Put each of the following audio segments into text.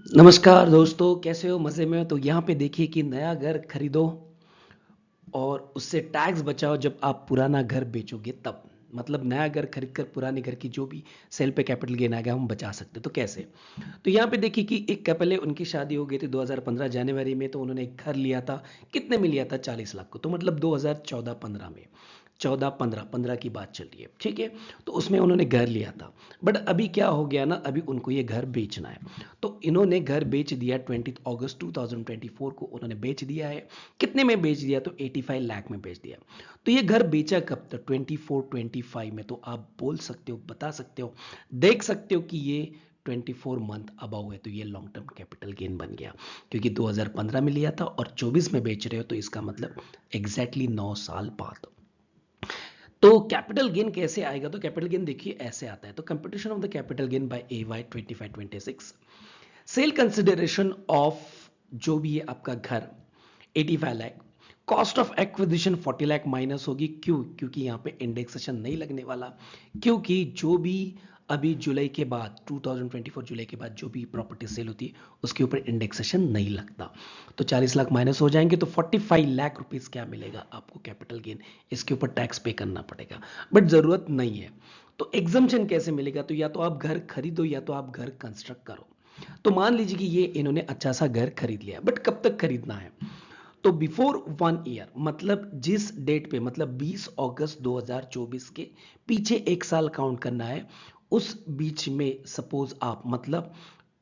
नमस्कार दोस्तों, कैसे हो? मज़े में हो? तो यहाँ पे देखिए कि नया घर खरीदो और उससे टैक्स बचाओ जब आप पुराना घर बेचोगे तब। मतलब नया घर खरीद कर पुराने घर की जो भी सेल पे कैपिटल गेन आएगा हम बचा सकते हैं। तो कैसे? तो यहाँ पे देखिए कि एक कपल है, उनकी शादी हो गई थी 2015 जनवरी में। तो उन्होंने एक घर लिया था। कितने में लिया था? 40 लाख को। तो मतलब 2014-15 में, 14-15 की बात चल रही है, ठीक है। तो उसमें उन्होंने घर लिया था। बट अभी क्या हो गया ना, अभी उनको ये घर बेचना है। तो इन्होंने घर बेच दिया 20 अगस्त 2024 को उन्होंने बेच दिया है। कितने में बेच दिया? तो 85 लाख में बेच दिया। तो ये घर बेचा कब तक? 24-25 में। तो आप बोल सकते हो, बता सकते हो, देख सकते हो कि ये 24 मंथ अबाउ है। तो ये लॉन्ग टर्म कैपिटल गेन बन गया, क्योंकि 2015 में लिया था और 24 में बेच रहे हो। तो इसका मतलब एग्जैक्टली 9 साल बाद। तो कैपिटल गेन कैसे आएगा? तो कैपिटल गेन देखिए ऐसे आता है। तो computation of the capital gain by AY 25-26, sale consideration of, जो भी है आपका घर 85 lakh, cost of acquisition 40 lakh minus होगी। क्यों? क्योंकि यहाँ पे इंडेक्सेशन नहीं लगने वाला। क्योंकि जो भी अभी जुलाई के बाद 2024 जुलाई के बाद जो भी प्रॉपर्टी सेल होती है उसके ऊपर इंडेक्सेशन नहीं लगता। तो 40 लाख माइनस हो जाएंगे तो 45 लाख रुपीस क्या मिलेगा आपको कैपिटल गेन। इसके ऊपर टैक्स पे करना पड़ेगा, बट जरूरत नहीं है। तो एग्जम्पशन कैसे मिलेगा? तो या तो आप घर खरीदो या तो आप घर कंस्ट्रक्ट करो। तो मान लीजिए कि ये इन्होंने अच्छा सा घर खरीद लिया, बट कब तक खरीदना है? तो बिफोर 1 ईयर, मतलब जिस डेट पे, मतलब 20 अगस्त 2024 के पीछे एक साल काउंट करना है। उस बीच में सपोज आप, मतलब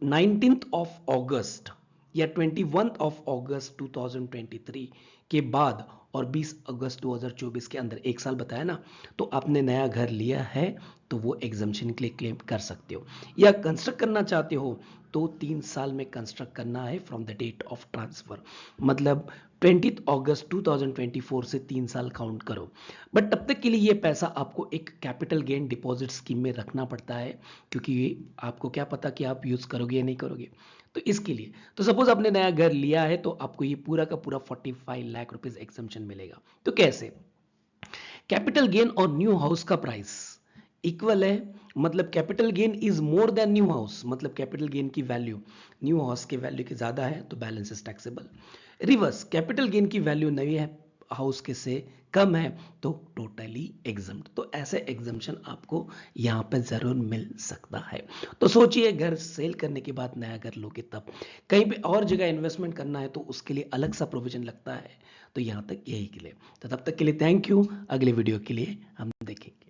19 ऑफ अगस्त या 21 ऑफ अगस्त 2023 के बाद और 20 अगस्त 2024 के अंदर एक साल बताया ना, तो आपने नया घर लिया है तो वो एग्जम्पशन के लिए क्लेम कर सकते हो। या कंस्ट्रक्ट करना चाहते हो तो 3 साल में कंस्ट्रक्ट करना है from the date of transfer. मतलब 20 अगस्त 2024 से 3 साल काउंट करो। बट तब तक के लिए ये पैसा आपको एक कैपिटल गेन डिपॉजिट स्कीम में रखना पड़ता है, क्योंकि आपको क्या पता कि आप यूज करोगे या नहीं करोगे। तो इसके लिए, तो सपोज आपने नया घर लिया है तो आपको ये पूरा का पूरा 45 लाख रुपीज एग्जम्पशन मिलेगा। तो कैसे? कैपिटल गेन और न्यू हाउस का प्राइस इक्वल है। मतलब capital gain is more than new house, मतलब कैपिटल गेन की वैल्यू न्यू हाउस के वैल्यू के ज्यादा है तो balance is taxable. Reverse, capital gain की वैल्यू नए हाउस के से कम है तो टोटली एग्जम्प्ट। तो ऐसे एग्जम्पशन आपको यहाँ पे जरूर मिल सकता है। तो सोचिए, घर सेल करने के बाद नया घर लोगे तब। कहीं पे और जगह इन्वेस्टमेंट करना है तो उसके लिए अलग सा प्रोविजन लगता है। तो यहाँ तक यही के लिए। तो तब तक के लिए थैंक यू। अगले वीडियो के लिए हम देखेंगे।